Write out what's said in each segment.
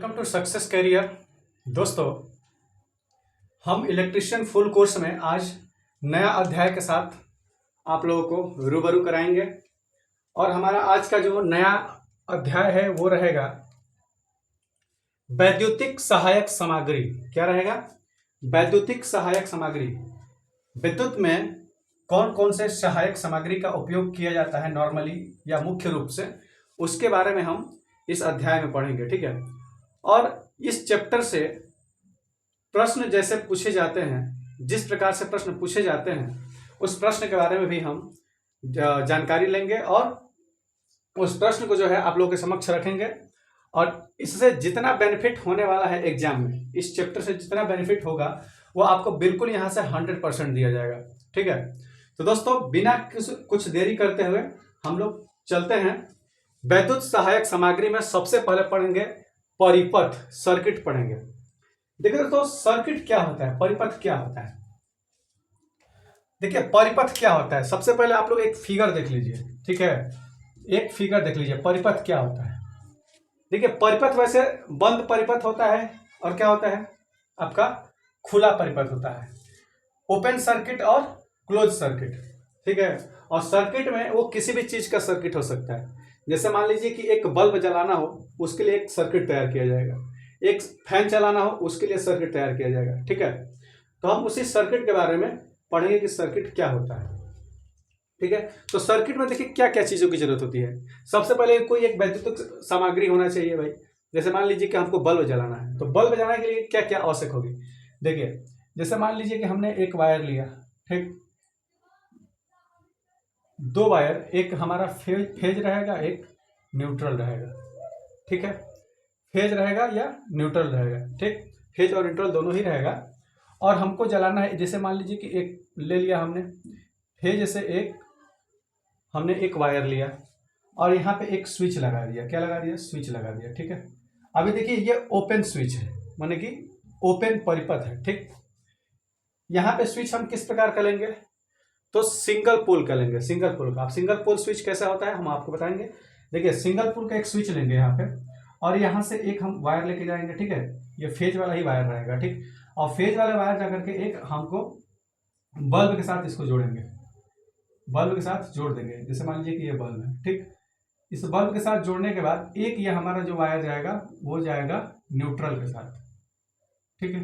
Welcome to success career. दोस्तों, हम electrician full course में आज नया अध्याय के साथ आप लोगों को रूबरू कराएंगे और हमारा आज का जो नया अध्याय है वो रहेगा वैद्युतिक सहायक सामग्री। क्या रहेगा? वैद्युतिक सहायक सामग्री। विद्युत में कौन कौन से सहायक सामग्री का उपयोग किया जाता है नॉर्मली या मुख्य रूप से, उसके बारे में हम इस अध्याय में पढ़ेंगे। ठीक है। और इस चैप्टर से प्रश्न जैसे पूछे जाते हैं, जिस प्रकार से प्रश्न पूछे जाते हैं, उस प्रश्न के बारे में भी हम जानकारी लेंगे और उस प्रश्न को जो है आप लोगों के समक्ष रखेंगे। और इससे जितना बेनिफिट होने वाला है एग्जाम में, इस चैप्टर से जितना बेनिफिट होगा वो आपको बिल्कुल यहाँ से 100% दिया जाएगा। ठीक है। तो दोस्तों, बिना कुछ देरी करते हुए हम लोग चलते हैं। वैद्युत सहायक सामग्री में सबसे पहले पढ़ेंगे परिपथ, सर्किट पढ़ेंगे। देखिए दोस्तों, सर्किट क्या होता है, परिपथ क्या होता है। देखिए परिपथ क्या होता है, सबसे पहले आप लोग एक फिगर देख लीजिए। ठीक है, एक फिगर देख लीजिए, परिपथ क्या होता है। देखिए परिपथ वैसे बंद परिपथ होता है और क्या होता है आपका खुला परिपथ होता है, ओपन सर्किट और क्लोज सर्किट। ठीक है। और सर्किट में वो किसी भी चीज का सर्किट हो सकता है। जैसे मान लीजिए कि एक बल्ब जलाना हो, उसके लिए एक सर्किट तैयार किया जाएगा। एक फैन चलाना हो, उसके लिए सर्किट तैयार किया जाएगा। ठीक है। तो हम उसी सर्किट के बारे में पढ़ेंगे कि सर्किट क्या होता है। ठीक है। तो सर्किट में देखिए क्या क्या चीजों की जरूरत होती है। सबसे पहले कोई एक वैद्युतिक सामग्री होना चाहिए भाई। जैसे मान लीजिए कि हमको बल्ब जलाना है, तो बल्ब जलाने के लिए क्या क्या आवश्यक होगी। देखिए जैसे मान लीजिए कि हमने एक वायर लिया, ठीक, दो वायर, एक हमारा फेज रहेगा, एक न्यूट्रल रहेगा। ठीक है, फेज रहेगा या न्यूट्रल रहेगा। ठीक, फेज और न्यूट्रल दोनों ही रहेगा। और हमको जलाना है, जैसे मान लीजिए कि एक ले लिया हमने फेज से, एक हमने एक वायर लिया और यहाँ पे एक स्विच लगा दिया। क्या लगा दिया? स्विच लगा दिया। ठीक है। अभी देखिए ये ओपन स्विच है, माने कि ओपन परिपथ है। ठीक, यहाँ पे स्विच हम किस प्रकार का लेंगे, तो सिंगल पोल का लेंगे। सिंगल पोल का, आप सिंगल पोल स्विच कैसा होता है हम आपको बताएंगे। देखिए सिंगल पोल का एक स्विच लेंगे यहाँ पे और यहाँ से एक हम वायर लेके जाएंगे। ठीक है, ये फेज वाला ही वायर रहेगा। ठीक, और फेज वाले वायर जाकर के एक हमको बल्ब के साथ इसको जोड़ेंगे, बल्ब के साथ जोड़ देंगे। जैसे मान लीजिए कि ये बल्ब है। ठीक, इस बल्ब के साथ जोड़ने के बाद एक ये हमारा जो वायर जाएगा वो जाएगा न्यूट्रल के साथ। ठीक है,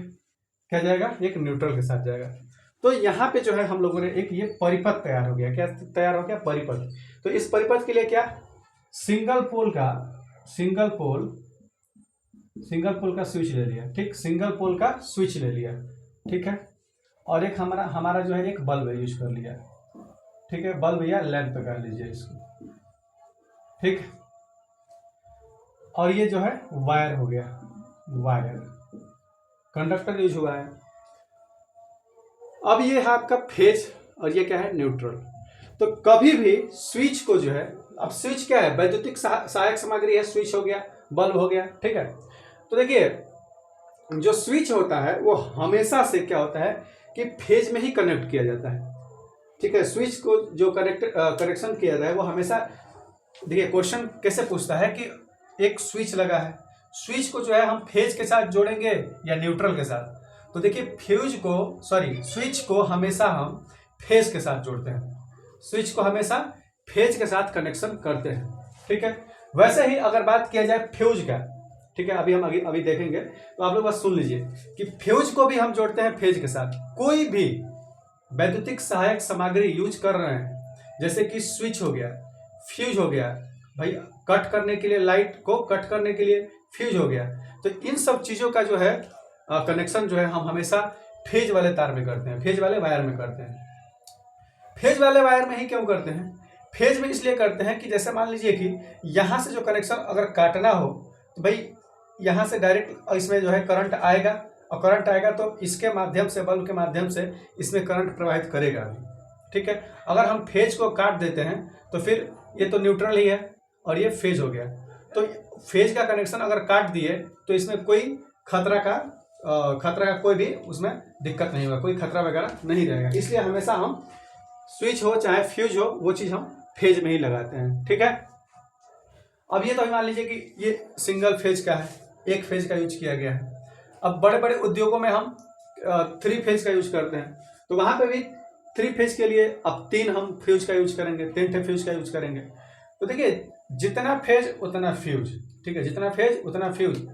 क्या जाएगा? एक न्यूट्रल के साथ जाएगा। तो यहाँ पे जो है हम लोगों ने एक ये परिपथ तैयार हो गया। क्या तैयार हो गया? परिपथ। तो इस परिपथ के लिए क्या, सिंगल पोल का स्विच ले लिया। ठीक, सिंगल पोल का स्विच ले लिया। ठीक है, और एक हमारा जो है एक बल्ब यूज कर लिया। ठीक है, बल्ब या लैंप कह लीजिए इसको। ठीक, और ये जो है वायर हो गया, वायर कंडक्टर यूज हुआ है। अब ये है आपका फेज और ये क्या है? न्यूट्रल। तो कभी भी स्विच को जो है, अब स्विच क्या है? वैद्युतिक सहायक सामग्री है, स्विच हो गया, बल्ब हो गया। ठीक है। तो देखिए जो स्विच होता है वो हमेशा से क्या होता है कि फेज में ही कनेक्ट किया जाता है। ठीक है, स्विच को जो कनेक्शन किया जाता है वो हमेशा, देखिए क्वेश्चन कैसे पूछता है कि एक स्विच लगा है, स्विच को जो है हम फेज के साथ जोड़ेंगे या न्यूट्रल के साथ। तो देखिए स्विच को हमेशा हम फेज के साथ जोड़ते हैं, स्विच को हमेशा फेज के साथ कनेक्शन करते हैं। ठीक है, वैसे ही अगर बात किया जाए फ्यूज का, ठीक है, अभी देखेंगे, तो आप लोग बस सुन लीजिए कि फ्यूज को भी हम जोड़ते हैं फेज के साथ। कोई भी वैद्युतिक सहायक सामग्री यूज कर रहे हैं, जैसे कि स्विच हो गया, फ्यूज हो गया, भाई कट करने के लिए, लाइट को कट करने के लिए फ्यूज हो गया, तो इन सब चीजों का जो है कनेक्शन जो है हम हमेशा फेज वाले तार में करते हैं, फेज वाले वायर में करते हैं। फेज वाले वायर में ही क्यों करते हैं? फेज में इसलिए करते हैं कि जैसे मान लीजिए कि यहाँ से जो कनेक्शन अगर काटना हो, तो भाई यहाँ से डायरेक्ट इसमें जो है करंट आएगा, और करंट आएगा तो इसके माध्यम से, बल्ब के माध्यम से इसमें करंट प्रवाहित करेगा। ठीक है, अगर हम फेज को काट देते हैं तो फिर ये तो न्यूट्रल ही है और ये फेज हो गया। तो फेज का कनेक्शन अगर काट दिए तो इसमें कोई खतरा का कोई भी उसमें दिक्कत नहीं होगा, कोई खतरा वगैरह नहीं रहेगा। इसलिए हमेशा हम स्विच हो चाहे फ्यूज हो, वो चीज हम फेज में ही लगाते हैं। ठीक है, अब ये तो मान लीजिए कि ये सिंगल फेज का है, एक फेज का यूज किया गया है। अब बड़े बड़े उद्योगों में हम 3 फेज का यूज करते हैं, तो वहां पे भी 3 फेज के लिए अब 3 हम फ्यूज का यूज करेंगे, 3 फ्यूज का यूज करेंगे। तो देखिए जितना फेज उतना फ्यूज, ठीक है, जितना फेज उतना फ्यूज।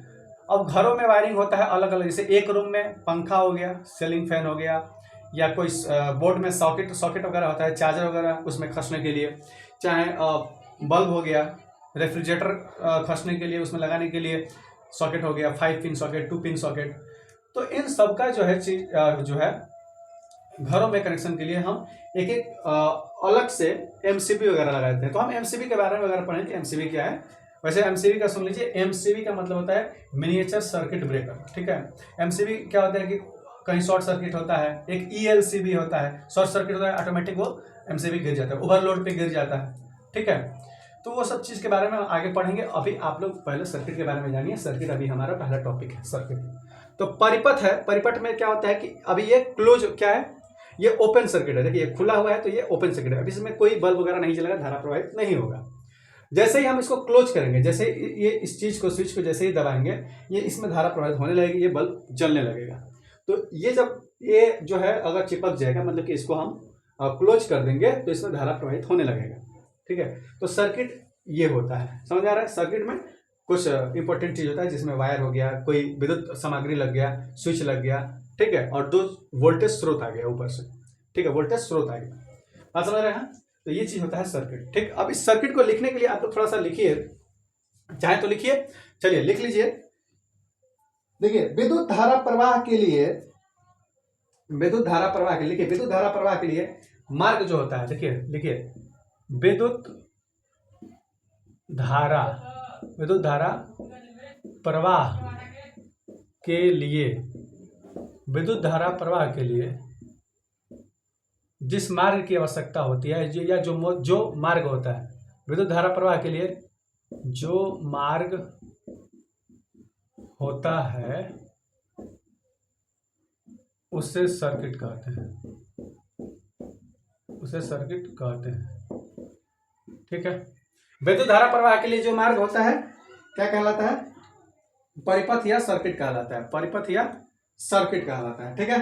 अब घरों में वायरिंग होता है अलग अलग, जैसे एक रूम में पंखा हो गया, सीलिंग फैन हो गया, या कोई बोर्ड में सॉकेट वगैरह होता है, चार्जर वगैरह उसमें खसने के लिए, चाहे बल्ब हो गया, रेफ्रिजरेटर खसने के लिए उसमें लगाने के लिए सॉकेट हो गया, 5 पिन सॉकेट, 2 पिन सॉकेट। तो इन सब का जो है चीज जो है घरों में कनेक्शन के लिए हम एक एक अलग से एमसीबी वगैरह लगाते हैं। तो हम एमसीबी के बारे में वगैरह पढ़ें कि एमसीबी क्या है। वैसे एमसीबी का सुन लीजिए, एमसीबी का मतलब होता है मिनिएचर सर्किट ब्रेकर, ठीक है। एमसीबी क्या होता है कि कहीं शॉर्ट सर्किट होता है, एक ईएलसीबी होता है, शॉर्ट सर्किट होता है ऑटोमेटिक वो एमसीबी गिर जाता है, ओवरलोड पे गिर जाता है, ठीक है। तो वो सब चीज़ के बारे में आगे पढ़ेंगे। अभी आप लोग पहले सर्किट के बारे में जानिए। सर्किट अभी हमारा पहला टॉपिक है सर्किट। तो परिपथ है, परिपथ में क्या होता है कि अभी ये क्लोज क्या है, ये ओपन सर्किट है। देखिए खुला हुआ है तो ये ओपन सर्किट है, अभी इसमें कोई बल्ब वगैरह नहीं जलेगा, धारा प्रवाहित नहीं होगा। जैसे ही हम इसको क्लोज करेंगे, जैसे ये इस चीज को स्विच को जैसे ही दबाएंगे, ये इसमें धारा प्रवाहित होने लगेगी, ये बल्ब जलने लगेगा। तो ये जब ये जो है अगर चिपक जाएगा, मतलब कि इसको हम क्लोज कर देंगे तो इसमें धारा प्रवाहित होने लगेगा, ठीक है। तो सर्किट ये होता है, समझ आ रहा है। सर्किट में कुछ इंपॉर्टेंट चीज होता है जिसमें वायर हो गया, कोई विद्युत सामग्री लग गया, स्विच लग गया, ठीक है, और 2 वोल्टेज स्रोत आ गया ऊपर से, ठीक है, वोल्टेज स्रोत आ गया। बात समझ रहे हैं। तो ये चीज होता है सर्किट, ठीक। अब इस सर्किट को लिखने के लिए आप लोग थोड़ा सा लिखिए, चाहे तो लिखिए, चलिए लिख लीजिए। देखिए विद्युत धारा प्रवाह के लिए, विद्युत धारा प्रवाह के लिए, विद्युत धारा प्रवाह के लिए मार्ग जो होता है, देखिए लिखिए, विद्युत धारा प्रवाह के लिए, विद्युत धारा प्रवाह के लिए जिस मार्ग की आवश्यकता होती है, या जो मार्ग होता है, विद्युत धारा प्रवाह के लिए जो मार्ग होता है उसे सर्किट कहते हैं, उसे सर्किट कहते हैं, ठीक है। विद्युत धारा प्रवाह के लिए जो मार्ग होता है क्या कहलाता है, परिपथ या सर्किट कहलाता है, परिपथ या सर्किट कहलाता है, ठीक है।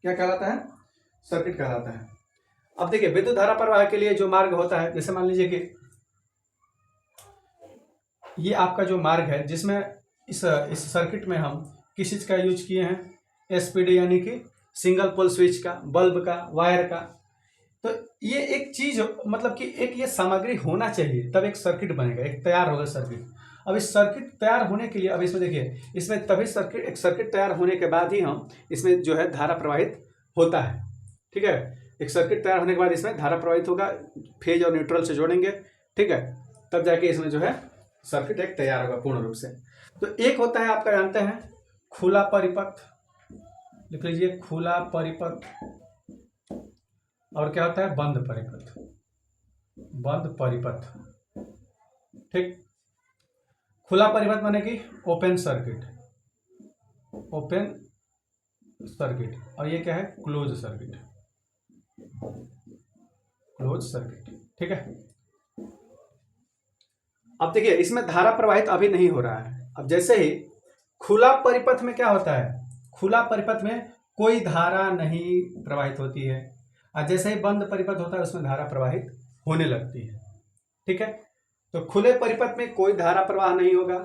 क्या कहलाता है, सर्किट कहलाता है। अब देखिए विद्युत धारा प्रवाह के लिए जो मार्ग होता है, जैसे मान लीजिए कि ये आपका जो मार्ग है, जिसमें इस सर्किट में हम किस चीज का यूज किए हैं, एसपीडी यानी कि सिंगल पोल स्विच का, बल्ब का, वायर का। तो ये एक चीज मतलब कि एक ये सामग्री होना चाहिए, तब एक सर्किट बनेगा, एक तैयार होगा सर्किट। अब इस सर्किट तैयार होने के लिए, अब इसमें देखिए, इसमें तभी एक सर्किट तैयार होने के बाद ही हम इसमें जो है धारा प्रवाहित होता है, ठीक है। एक सर्किट तैयार होने के बाद इसमें धारा प्रवाहित होगा, फेज और न्यूट्रल से जोड़ेंगे, ठीक है, तब जाके इसमें जो है सर्किट एक तैयार होगा पूर्ण रूप से। तो एक होता है आपका जानते हैं खुला परिपथ, लिख लीजिए खुला परिपथ, और क्या होता है बंद परिपथ, बंद परिपथ, ठीक। खुला परिपथ माने कि ओपन सर्किट, ओपन सर्किट, और ये क्या है क्लोज सर्किट, क्लोज सर्किट, ठीक है। अब देखिए इसमें धारा प्रवाहित अभी नहीं हो रहा है। अब जैसे ही खुला परिपथ में क्या होता है, खुला परिपथ में कोई धारा नहीं प्रवाहित होती है, और जैसे ही बंद परिपथ होता है उसमें धारा प्रवाहित होने लगती है, ठीक है। तो खुले परिपथ में कोई धारा प्रवाह नहीं होगा,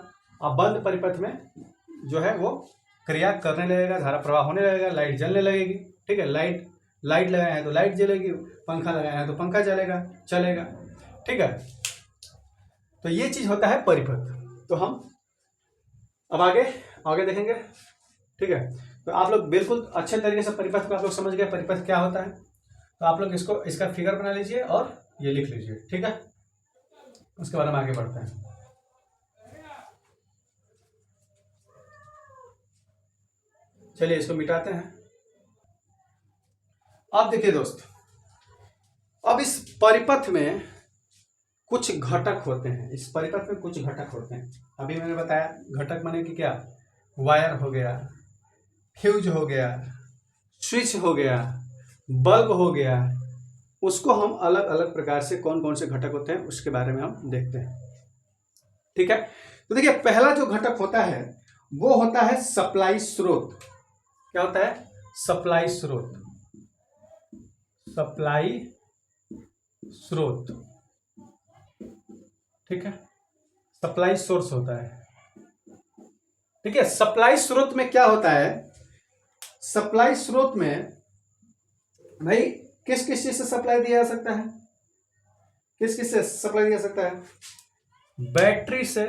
और बंद परिपथ में जो है वो क्रिया करने लगेगा, धारा प्रवाह होने लगेगा, लाइट जलने लगेगी, ठीक है। लाइट लगाए हैं तो लाइट जलेगी, पंखा लगाए हैं तो पंखा चलेगा, ठीक है। तो ये चीज होता है परिपथ। तो हम अब आगे देखेंगे, ठीक है। तो आप लोग बिल्कुल अच्छे तरीके से परिपथ को आप लोग समझ गए, परिपथ क्या होता है। तो आप लोग इसका फिगर बना लीजिए और ये लिख लीजिए, ठीक है। उसके बाद हम आगे बढ़ते हैं। चलिए इसको मिटाते हैं। अब देखिए दोस्त, अब इस परिपथ में कुछ घटक होते हैं, इस परिपथ में कुछ घटक होते हैं। अभी मैंने बताया घटक माने कि क्या, वायर हो गया, फ्यूज हो गया, स्विच हो गया, बल्ब हो गया, उसको हम अलग अलग प्रकार से कौन कौन से घटक होते हैं उसके बारे में हम देखते हैं। ठीक है, तो देखिए पहला जो घटक होता है वो होता है सप्लाई स्रोत। क्या होता है? सप्लाई स्रोत। सप्लाई स्रोत, ठीक है, सप्लाई सोर्स होता है। ठीक है, सप्लाई स्रोत में क्या होता है? सप्लाई स्रोत में भाई किस किस चीज से सप्लाई दिया जा सकता है? किस किस से सप्लाई दिया जा सकता है? बैटरी से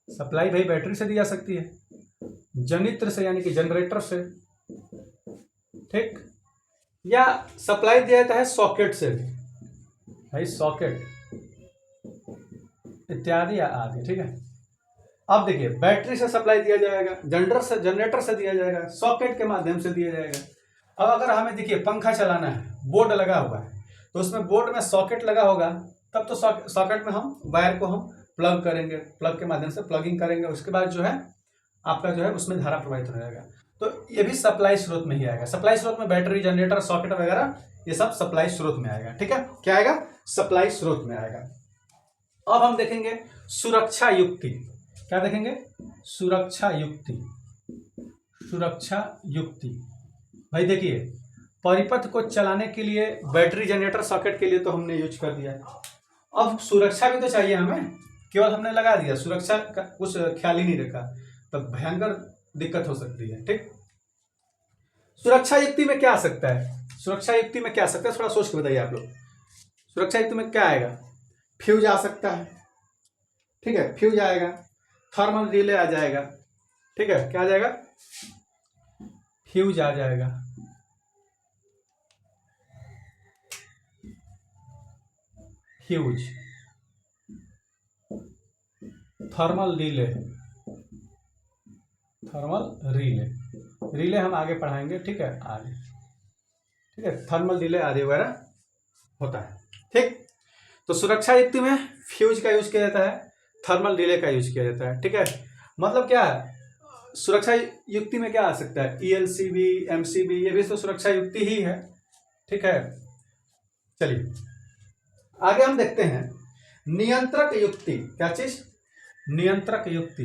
सप्लाई भाई बैटरी से दी जा सकती है, जनित्र से यानी कि जनरेटर से, ठीक, या सप्लाई दिया जाता है सॉकेट से भाई, सॉकेट इत्यादि या आदि। ठीक है, अब देखिए बैटरी से सप्लाई दिया जाएगा, जनरेटर से दिया जाएगा, सॉकेट के माध्यम से दिया जाएगा। अब अगर हमें देखिए पंखा चलाना है, बोर्ड लगा हुआ है, तो उसमें बोर्ड में सॉकेट लगा होगा, तब तो सॉकेट में हम वायर को हम प्लग करेंगे, प्लग के माध्यम से प्लगिंग करेंगे, उसके बाद जो है आपका जो है उसमें धारा प्रवाहित हो जाएगा। तो ये भी सप्लाई स्रोत में ही आएगा। सप्लाई स्रोत में बैटरी, जनरेटर, सॉकेट वगैरह ये सब सप्लाई स्रोत में आएगा। ठीक है, क्या आएगा? सप्लाई स्रोत में आएगा। अब हम देखेंगे सुरक्षा युक्ति। क्या देखेंगे? सुरक्षा युक्ति। सुरक्षा युक्ति भाई देखिए, परिपथ को चलाने के लिए बैटरी, जनरेटर, सॉकेट के लिए तो हमने यूज कर दिया, अब सुरक्षा भी तो चाहिए हमें, केवल हमने लगा दिया, सुरक्षा का कुछ ख्याल ही नहीं रखा, तब भयंकर दिक्कत हो सकती है। ठीक, सुरक्षा युक्ति में क्या आ सकता है? सुरक्षा युक्ति में क्या आ सकता है, थोड़ा सोच के बताइए आप लोग। सुरक्षा युक्ति में क्या आएगा? फ्यूज आ सकता है, ठीक है, फ्यूज आएगा, थर्मल रिले आ जाएगा, ठीक है, क्या आ जाएगा? फ्यूज आ जाएगा, fuse, thermal relay, thermal relay, relay हम आगे पढ़ाएंगे, ठीक है, आगे, ठीक है, थर्मल रिले आदि वगैरह होता है। ठीक, तो सुरक्षा युक्ति में फ्यूज का यूज किया जाता है, थर्मल रिले का यूज किया जाता है। ठीक है, मतलब क्या है, सुरक्षा युक्ति में क्या आ सकता है? ELCB, MCB, ये भी तो सुरक्षा युक्ति ही है। ठीक है, चलिए आगे हम देखते हैं नियंत्रक युक्ति। क्या चीज? नियंत्रक युक्ति।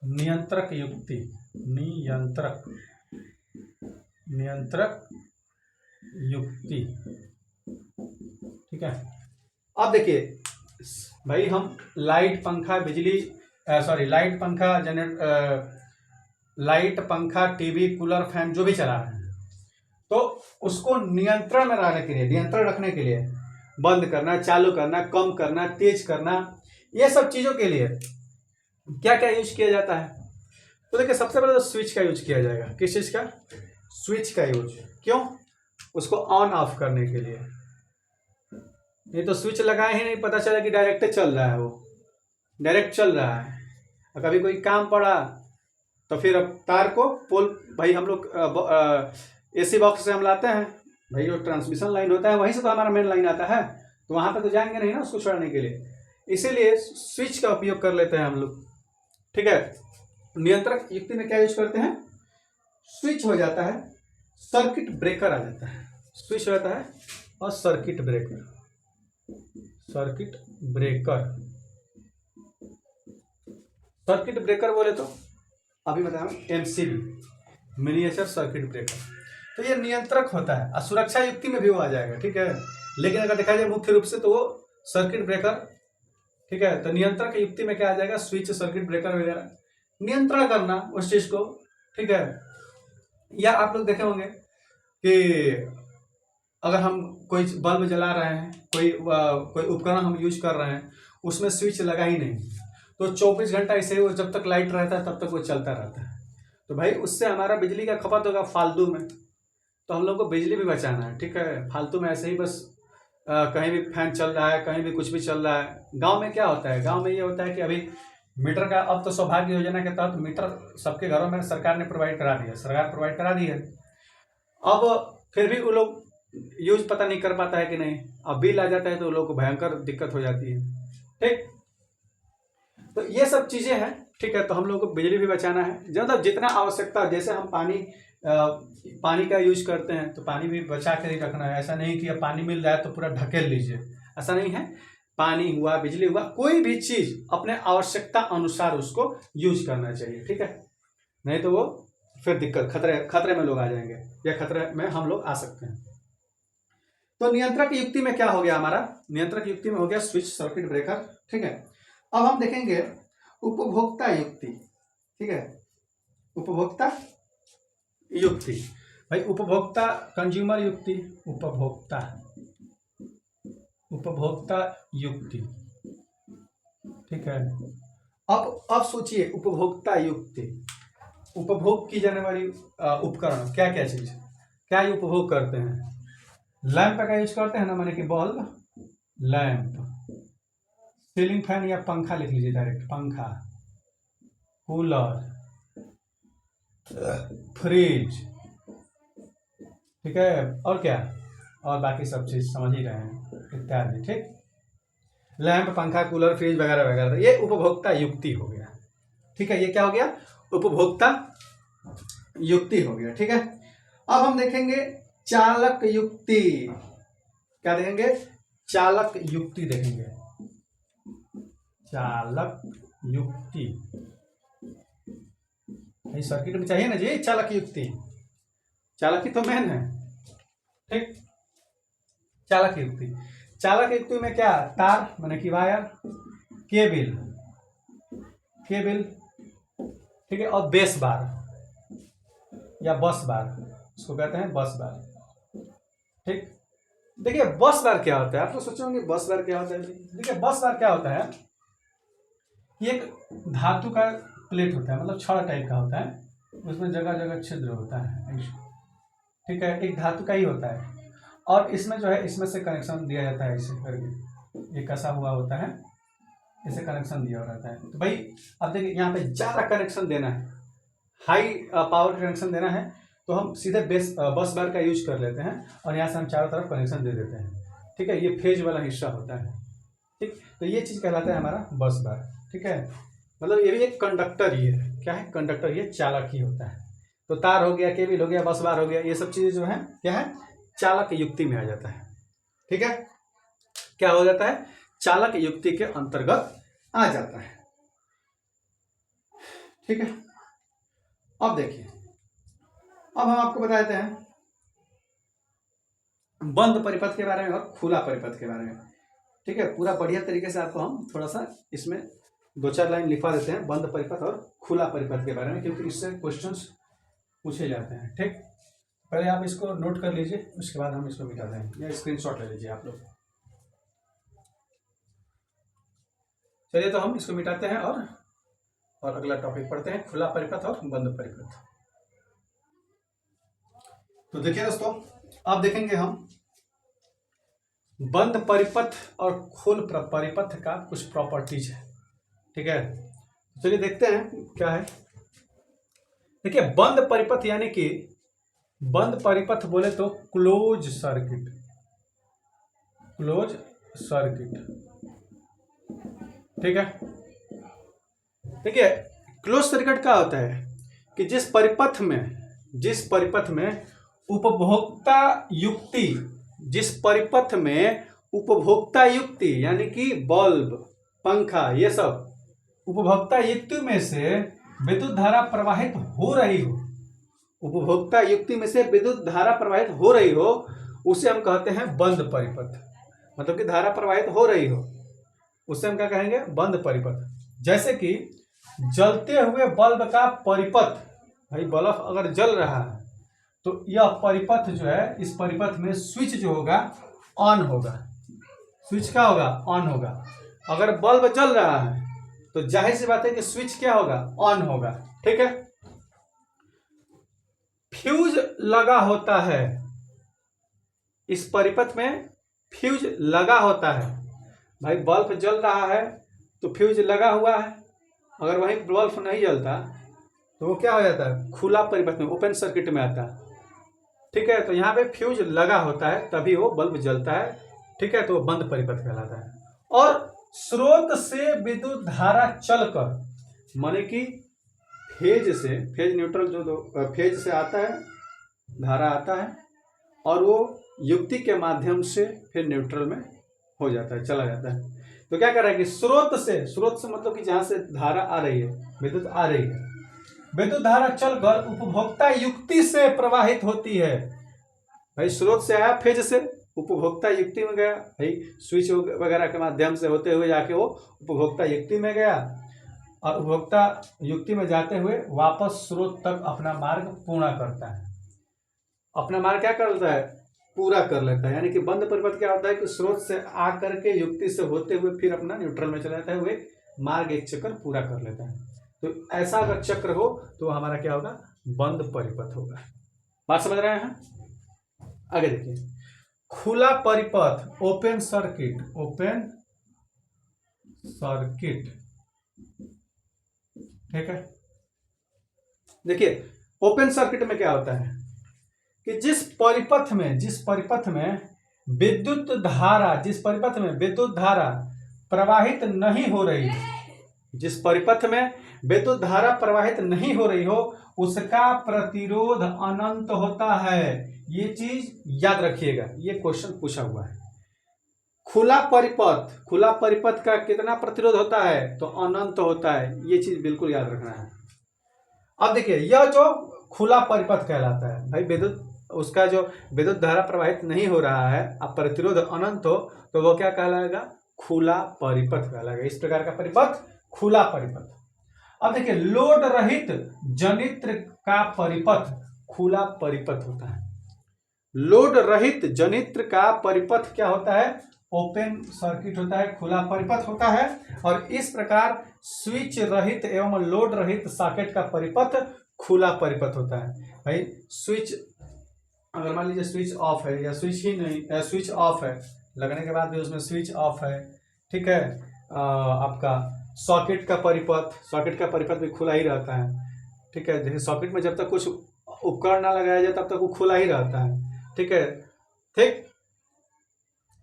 नियंत्रक युक्ति, नियंत्रक, नियंत्रक युक्ति। ठीक है, अब देखिए भाई हम लाइट, पंखा, बिजली, लाइट, पंखा, लाइट, पंखा, टीवी, कूलर, फैन जो भी चला रहे हैं, तो उसको नियंत्रण में रहने के लिए, नियंत्रण रखने के लिए बंद करना, चालू करना, कम करना, तेज करना, ये सब चीजों के लिए क्या क्या यूज किया जाता है? तो देखिए सबसे पहले तो स्विच का यूज किया जाएगा। किस चीज का? स्विच का यूज। क्यों? उसको ऑन ऑफ करने के लिए। नहीं तो स्विच लगाए ही नहीं, पता चला कि डायरेक्ट चल रहा है, वो डायरेक्ट चल रहा है, और कभी कोई काम पड़ा तो फिर अब तार को पोल, भाई हम लोग AC बॉक्स से हम लाते हैं भाई, जो ट्रांसमिशन लाइन होता है वहीं से तो हमारा मेन लाइन आता है, तो वहां पे तो जाएंगे नहीं ना उसको छोड़ने के लिए, इसीलिए स्विच का उपयोग कर लेते हैं हम लोग। ठीक है, नियंत्रक युक्ति में क्या यूज करते हैं? स्विच हो जाता है, सर्किट ब्रेकर आ जाता है, स्विच हो जाता है और circuit breaker, circuit breaker, circuit breaker बोले तो अभी बताया MCB, मिनिएचर सर्किट ब्रेकर। तो ये नियंत्रक होता है, और सुरक्षा युक्ति में भी वो आ जाएगा। ठीक है, लेकिन अगर देखा जाए मुख्य रूप से तो वो सर्किट ब्रेकर। ठीक है, तो नियंत्रक युक्ति में क्या आ जाएगा? स्विच, सर्किट ब्रेकर वगैरह, नियंत्रण करना उस चीज को। ठीक है, या आप लोग देखे होंगे कि अगर हम कोई बल्ब जला रहे हैं, कोई उपकरण हम यूज कर रहे हैं, उसमें स्विच लगा ही नहीं, तो 24 घंटा ऐसे वो जब तक लाइट रहता है तब तक वो चलता रहता है, तो भाई उससे हमारा बिजली का खपत होगा फालतू में, तो हम लोग को बिजली भी बचाना है। ठीक है, फालतू में ऐसे ही बस कहीं भी फैन चल रहा है, कहीं भी कुछ भी चल रहा है। गांव में क्या होता है? गांव में ये होता है कि अभी मीटर का, अब तो सौभाग्य योजना के तहत मीटर सबके घरों में सरकार ने प्रोवाइड करा दिया, सरकार प्रोवाइड करा दी है। अब फिर भी वो लोग यूज पता नहीं कर पाता है कि नहीं, अब बिल आ जाता है तो लोग को भयंकर दिक्कत हो जाती है। ठीक, तो ये सब चीजें हैं। ठीक है, तो हम लोग को बिजली भी बचाना है, मतलब जितना आवश्यकता, जैसे हम पानी पानी का यूज करते हैं तो पानी भी बचा कर ही रखना है। ऐसा नहीं कि अब पानी मिल रहा है तो पूरा ढकेल लीजिए, ऐसा नहीं है। पानी हुआ, बिजली हुआ, कोई भी चीज अपने आवश्यकता अनुसार उसको यूज करना चाहिए, ठीक है। नहीं तो वो फिर दिक्कत, खतरे में लोग आ जाएंगे या खतरे में हम लोग आ सकते हैं। तो नियंत्रक युक्ति में क्या हो गया हमारा, नियंत्रक युक्ति में हो गया स्विच, सर्किट ब्रेकर, ठीक है। अब हम देखेंगे उपभोक्ता युक्ति, ठीक है। उपभोक्ता युक्ति, भाई उपभोक्ता, कंज्यूमर युक्ति, उपभोक्ता युक्ति, ठीक है। अब सोचिए उपभोक्ता युक्ति, उपभोग की जाने वाली उपकरण क्या क्या चीज, क्या ये उपभोग करते हैं। लैंप का यूज करते हैं ना, माने कि बल्ब, लैंप, सीलिंग फैन या पंखा लिख लीजिए डायरेक्ट, पंखा, कूलर, फ्रिज, ठीक है। और क्या, और बाकी सब चीज समझ ही रहे हैं, इत्यादि, ठीक। लैंप, पंखा, कूलर, फ्रिज वगैरह वगैरह, ये उपभोक्ता युक्ति हो गया, ठीक है। ये क्या हो गया, उपभोक्ता युक्ति हो गया, ठीक है। अब हम देखेंगे चालक युक्ति, क्या देखेंगे, चालक युक्ति देखेंगे, चालक युक्ति। सर्किट में चाहिए ना जी चालक युक्ति, चालक ही तो मेन है, ठीक। चालक युक्ति, चालक युक्ति में क्या, तार माने कि वायर, केबिल, ठीक है, और बेस बार या बस बार, उसको कहते हैं बस बार, ठीक। देखिए बस बार क्या होता है, आप तो सोचोगे बस बार क्या होता है। देखिए बस बार क्या होता है, ये एक धातु का प्लेट होता है, मतलब छड़ टाइप का होता है, उसमें जगह जगह छिद्र होता है, ठीक है, एक धातु का ही होता है। और इसमें जो है, इसमें से कनेक्शन दिया जाता है, इसे करके ये कसा हुआ होता है, इसे कनेक्शन दिया रहता है। तो भाई अब देखिए यहाँ पे ज़्यादा कनेक्शन देना है, हाई पावर कनेक्शन देना है, तो हम सीधे बस बार का यूज कर लेते हैं और यहाँ से हम चारों तरफ कनेक्शन दे देते हैं, ठीक है। ये फेज वाला हिस्सा होता है, ठीक। तो ये चीज़ कहलाता है हमारा बस बार, ठीक है। मतलब ये भी एक कंडक्टर ही है, क्या है, कंडक्टर, ये चालक ही होता है। तो तार हो गया, केबल हो गया, बस बार हो गया, ये सब चीज़ें जो है क्या है, चालक युक्ति में आ जाता है, ठीक है। क्या हो जाता है, चालक युक्ति के अंतर्गत आ जाता है, ठीक है। अब देखिए, अब हम आपको बता देते हैं बंद परिपथ के बारे में और खुला परिपथ के बारे में, ठीक है। पूरा बढ़िया तरीके से आपको हम थोड़ा सा इसमें 2-4 लाइन लिखवा देते हैं बंद परिपथ और खुला परिपथ के बारे में, क्योंकि इससे क्वेश्चंस पूछे जाते हैं, ठीक। पहले आप इसको नोट कर लीजिए, उसके बाद हम इसको मिटा देंगे, या स्क्रीनशॉट ले लीजिए आप लोग। चलिए तो हम इसको मिटाते हैं और अगला टॉपिक पढ़ते हैं, खुला परिपथ और बंद परिपथ। तो देखिए दोस्तों, अब देखेंगे हम बंद परिपथ और खुल परिपथ का कुछ प्रॉपर्टीज है, ठीक है। चलिए देखते हैं क्या है। देखिए बंद परिपथ यानी कि बंद परिपथ बोले तो क्लोज सर्किट, ठीक है। देखिए क्लोज सर्किट क्या होता है कि जिस परिपथ में उपभोक्ता युक्ति, यानी कि बल्ब, पंखा, ये सब उपभोक्ता युक्ति में से विद्युत धारा प्रवाहित हो रही हो, उपभोक्ता युक्ति में से विद्युत धारा प्रवाहित हो रही हो, उसे हम कहते हैं बंद परिपथ। मतलब कि धारा प्रवाहित हो रही हो, उसे हम क्या कहेंगे, बंद परिपथ। जैसे कि जलते हुए बल्ब का परिपथ, भाई बल्ब अगर जल रहा है तो यह परिपथ जो है, इस परिपथ में स्विच जो होगा ऑन होगा, स्विच क्या होगा, ऑन होगा। अगर बल्ब जल रहा है तो जाहिर सी बात है कि स्विच क्या होगा, ऑन होगा, ठीक है। फ्यूज लगा होता है, इस परिपथ में फ्यूज लगा होता है। भाई बल्ब जल रहा है तो फ्यूज लगा हुआ है, अगर वही बल्ब नहीं जलता तो वो क्या हो जाता है, खुला परिपथ में, ओपन सर्किट में आता है, ठीक है। तो यहाँ पे फ्यूज लगा होता है तभी वो बल्ब जलता है, ठीक है। तो वो बंद परिपथ कहलाता है। और स्रोत से विद्युत धारा चलकर, माने कि फेज न्यूट्रल जो फेज से आता है धारा आता है और वो युक्ति के माध्यम से फिर न्यूट्रल में हो जाता है, चला जाता है। तो क्या कर रहा है कि स्रोत से मतलब कि जहां से धारा आ रही है, विद्युत आ रही है, विद्युत धारा चलकर उपभोक्ता युक्ति से प्रवाहित होती है। भाई स्रोत से आया फेज से, उपभोक्ता युक्ति में गया, भाई स्विच वगैरह के माध्यम से होते हुए जाके वो उपभोक्ता युक्ति में गया और उपभोक्ता युक्ति में जाते हुए वापस स्रोत तक अपना मार्ग पूर्ण करता है। अपना मार्ग क्या कर लेता है, पूरा कर लेता है। यानी कि बंद परिपथ क्या होता है कि स्रोत से आकर के युक्ति से होते हुए फिर अपना न्यूट्रल में चला जाता है, वो मार्ग एक चक्कर पूरा कर लेता है। तो ऐसा अगर चक्र हो तो हमारा क्या होगा, बंद परिपथ होगा। बात समझ रहे हैं? आगे देखिए, खुला परिपथ, ओपन सर्किट, ओपन सर्किट, ठीक है। देखिए ओपन सर्किट में क्या होता है कि जिस परिपथ में विद्युत धारा, जिस परिपथ में विद्युत धारा प्रवाहित नहीं हो रही, जिस परिपथ में विद्युत धारा प्रवाहित नहीं हो रही हो, उसका प्रतिरोध अनंत होता है। ये चीज याद रखिएगा, ये क्वेश्चन पूछा हुआ है। खुला परिपथ का कितना प्रतिरोध होता है, तो अनंत होता है। ये चीज बिल्कुल याद रखना है। अब देखिए, यह जो खुला परिपथ कहलाता है, भाई विद्युत, उसका जो विद्युत धारा प्रवाहित नहीं हो रहा है, अब प्रतिरोध अनंत हो, तो वो क्या कहलाएगा, खुला परिपथ कहलाएगा। इस प्रकार का परिपथ खुला परिपथ। अब देखिए, लोड रहित जनित्र का परिपथ खुला परिपथ होता है। लोड रहित जनित्र का परिपथ क्या होता है, ओपन सर्किट होता है, खुला परिपथ होता है। और इस प्रकार स्विच रहित एवं लोड रहित सॉकेट का परिपथ खुला परिपथ होता है। भाई स्विच, अगर मान लीजिए स्विच ऑफ है या स्विच ही नहीं, स्विच ऑफ है, लगने के बाद भी उसमें स्विच ऑफ है, ठीक है। आपका सॉकेट का परिपथ भी खुला ही रहता है, ठीक है। जैसे सॉकेट में जब तक कुछ उपकरण ना लगाया जाए तब तक वो खुला ही रहता है, ठीक है, ठीक।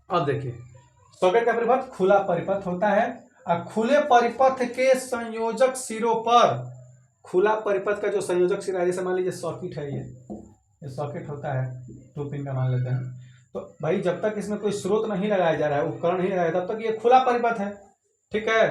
अब देखिए, सॉकेट का परिपथ खुला परिपथ होता है और खुले परिपथ के संयोजक सिरों पर, खुला परिपथ का जो संयोजक सिरा है, जैसे मान लीजिए सॉकेट है, ये सॉकेट होता है, 2 पिन का मान लेते हैं। तो भाई जब तक इसमें कोई स्रोत नहीं लगाया जा रहा है, उपकरण नहीं लगाया, तब तक ये खुला परिपथ है, ठीक है।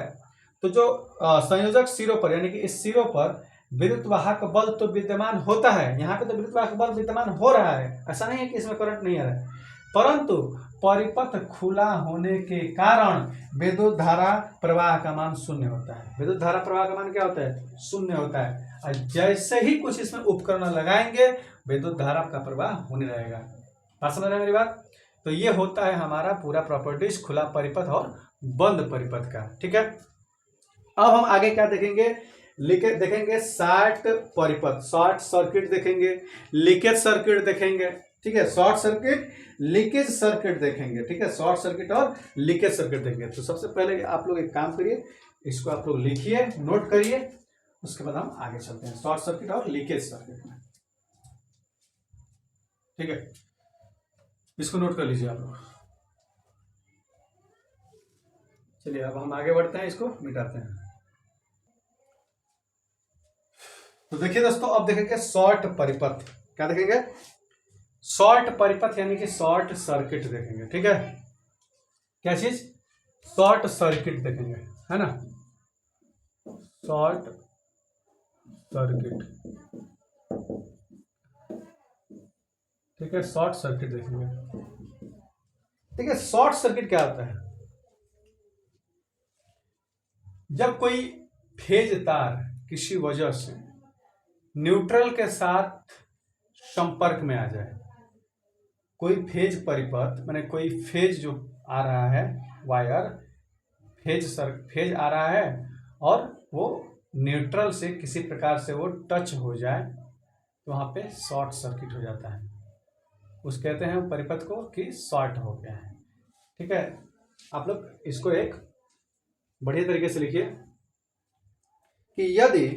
तो जो संयोजक सिरों पर, यानी कि इस सिरों पर विद्युत वाहक बल तो विद्यमान होता है, यहाँ पे तो विद्युत वाहक बल विद्यमान हो रहा है, ऐसा नहीं है कि इसमें करंट नहीं आ रहा है, परंतु परिपथ खुला होने के कारण विद्युत धारा प्रवाह का मान शून्य होता है। विद्युत धारा प्रवाह का मान क्या होता है, शून्य होता है। और जैसे ही कुछ इसमें उपकरण लगाएंगे, विद्युत धारा का प्रवाह होने लगेगा। बात समझ रहे हैं मेरी बात? तो ये होता है हमारा पूरा प्रॉपर्टीज खुला परिपथ और बंद परिपथ का, ठीक है। अब हम आगे क्या देखेंगे, देखेंगे शॉर्ट परिपथ, शॉर्ट सर्किट देखेंगे, लीकेज सर्किट देखेंगे, ठीक है। शॉर्ट सर्किट, लीकेज सर्किट देखेंगे, ठीक है। शॉर्ट सर्किट और लीकेज सर्किट देखेंगे। तो सबसे पहले आप लोग एक काम करिए, इसको आप लोग लिखिए, नोट करिए, उसके बाद हम आगे चलते हैं शॉर्ट सर्किट और लीकेज सर्किट में, ठीक है। इसको नोट कर लीजिए आप लोग। चलिए अब हम आगे बढ़ते हैं, इसको मिटाते हैं। तो देखिए दोस्तों, अब देखेंगे शॉर्ट परिपथ। क्या देखेंगे, शॉर्ट परिपथ यानी कि शॉर्ट सर्किट देखेंगे, ठीक है। क्या चीज, शॉर्ट सर्किट देखेंगे, है ना, शॉर्ट सर्किट, ठीक है। शॉर्ट सर्किट देखेंगे, ठीक है। शॉर्ट सर्किट क्या होता है, जब कोई फेज तार किसी वजह से न्यूट्रल के साथ संपर्क में आ जाए, कोई फेज परिपथ माने कोई फेज जो आ रहा है, वायर फेज आ रहा है और वो न्यूट्रल से किसी प्रकार से वो टच हो जाए, तो वहां पे शॉर्ट सर्किट हो जाता है। उस कहते हैं परिपथ को कि शॉर्ट हो गया है, ठीक है। आप लोग इसको एक बढ़िया तरीके से लिखिए कि यदि,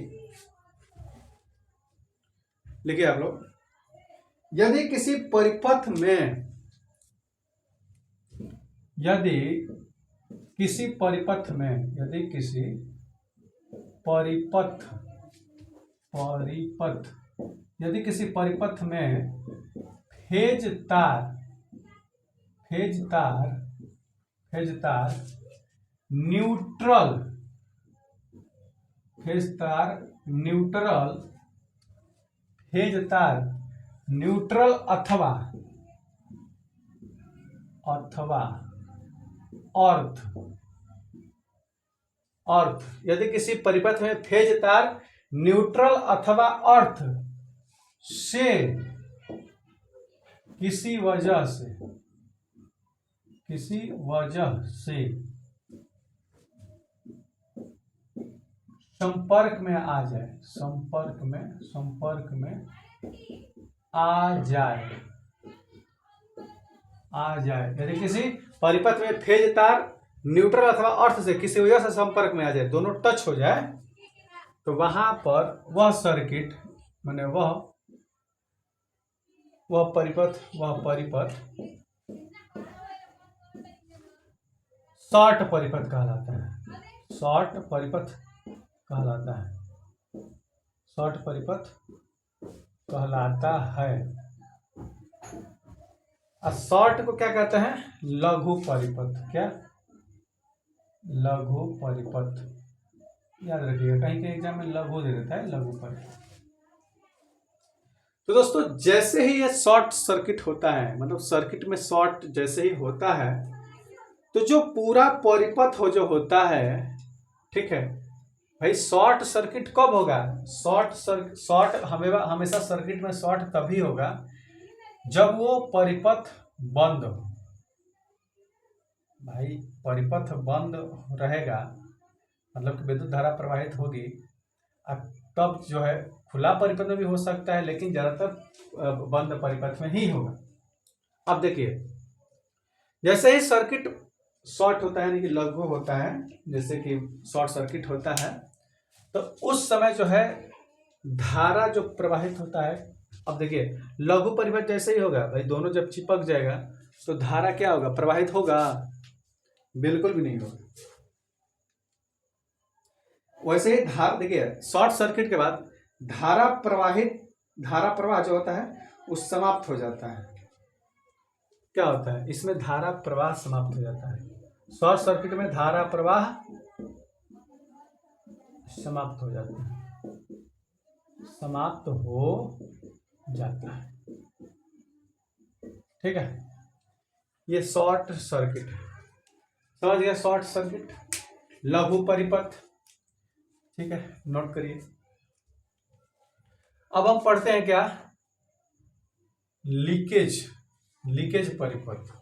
लिखिए आप लोग, यदि किसी परिपथ में, यदि किसी परिपथ में, यदि किसी परिपथ यदि किसी परिपथ में फेज तार न्यूट्रल फेज तार न्यूट्रल अथवा अर्थ यदि किसी परिपथ में फेज तार न्यूट्रल अथवा अर्थ से किसी वजह से संपर्क में आ जाए यदि किसी परिपथ में फेज तार न्यूट्रल अथवा अर्थ से किसी वजह से संपर्क में आ जाए, दोनों टच हो जाए, तो वहां पर वह सर्किट माने वह परिपथ शॉर्ट परिपथ कहलाता है। शॉर्ट को क्या कहते हैं? लघु परिपथ। क्या? लघु परिपथ। याद रखिएगा, कहीं के एग्जाम में लघु दे देता है, लघु परिपथ। तो दोस्तों, जैसे ही ये शॉर्ट सर्किट होता है, मतलब सर्किट में शॉर्ट जैसे ही होता है, तो जो पूरा परिपथ जो होता है, ठीक है भाई, शॉर्ट सर्किट कब होगा? शॉर्ट हमेशा सर्किट में शॉर्ट तभी होगा जब वो परिपथ बंद हो। भाई परिपथ बंद रहेगा मतलब कि विद्युत धारा प्रवाहित होगी, अब तब जो है खुला परिपथ में भी हो सकता है, लेकिन ज्यादातर बंद परिपथ में ही होगा। अब देखिए, जैसे ही सर्किट शॉर्ट होता है, यानी कि लघु होता है, जैसे कि शॉर्ट सर्किट होता है, तो उस समय जो है धारा जो प्रवाहित होता है, अब देखिए लघु परिपथ जैसे ही होगा भाई, दोनों जब चिपक जाएगा तो धारा क्या होगा? प्रवाहित होगा? बिल्कुल भी नहीं होगा। वैसे ही देखिए शॉर्ट सर्किट के बाद धारा प्रवाह जो होता है वो समाप्त हो जाता है। क्या होता है? इसमें धारा प्रवाह समाप्त हो जाता है। शॉर्ट सर्किट में धारा प्रवाह समाप्त हो जाता है। ठीक है, ये शॉर्ट सर्किट समझ गया। शॉर्ट सर्किट, लघु परिपथ, ठीक है, नोट करिए। अब हम पढ़ते हैं क्या? लीकेज परिपथ।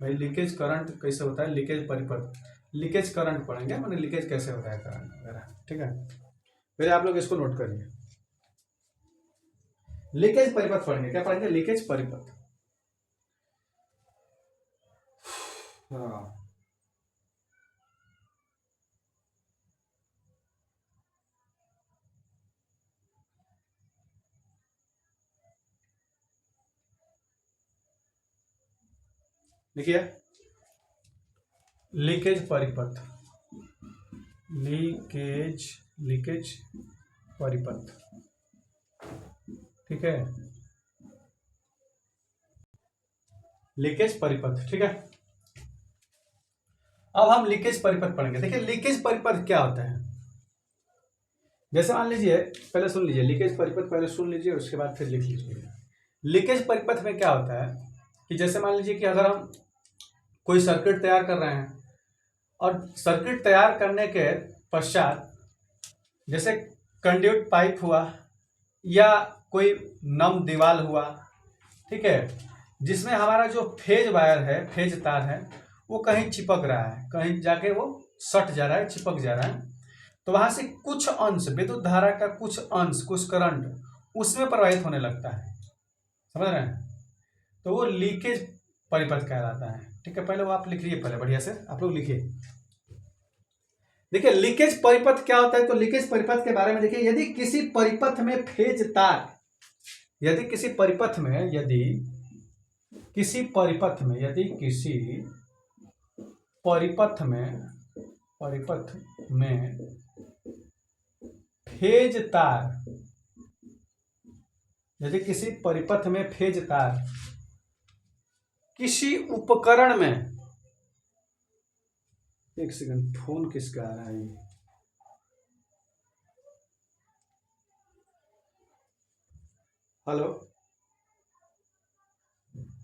भाई लीकेज करंट कैसे होता है? लीकेज परिपथ, लीकेज करंट पढ़ेंगे, मैंने लीकेज कैसे होता है करंट वगैरह। ठीक है, पहले आप लोग इसको नोट करिए। लीकेज परिपथ पढ़ेंगे। क्या पढ़ेंगे? लीकेज परिपथ। हाँ, देखिए लीकेज परिपथ, लीकेज परिपथ, ठीक है, लीकेज परिपथ। ठीक है, अब हम लीकेज परिपथ पढ़ेंगे। देखिए लीकेज परिपथ क्या होता है? जैसे मान लीजिए, पहले सुन लीजिए लीकेज परिपथ, पहले सुन लीजिए, उसके बाद फिर लिख लीजिए। लीकेज परिपथ में क्या होता है कि जैसे मान लीजिए कि अगर हम कोई सर्किट तैयार कर रहे हैं, और सर्किट तैयार करने के पश्चात जैसे कंड्यूट पाइप हुआ या कोई नम दीवार हुआ, ठीक है, जिसमें हमारा जो फेज वायर है, फेज तार है, वो कहीं चिपक रहा है, कहीं जाके वो सट जा रहा है, चिपक जा रहा है, तो वहां से कुछ अंश विद्युत धारा का कुछ अंश, कुछ करंट उसमें प्रवाहित होने लगता है। समझ रहे हैं? तो वो लीकेज परिपथ कहलाता है। ठीक है, पहले वो आप लिख लीजिए, पहले बढ़िया से आप लोग लिखिए। देखिए लीकेज परिपथ क्या होता है, तो लीकेज परिपथ के बारे में देखिए, यदि किसी परिपथ में फेज तार, यदि किसी परिपथ में फेज तार यदि किसी परिपथ में फेज तार किसी उपकरण में, एक सेकंड, फोन किसका आ रहा है ये? हेलो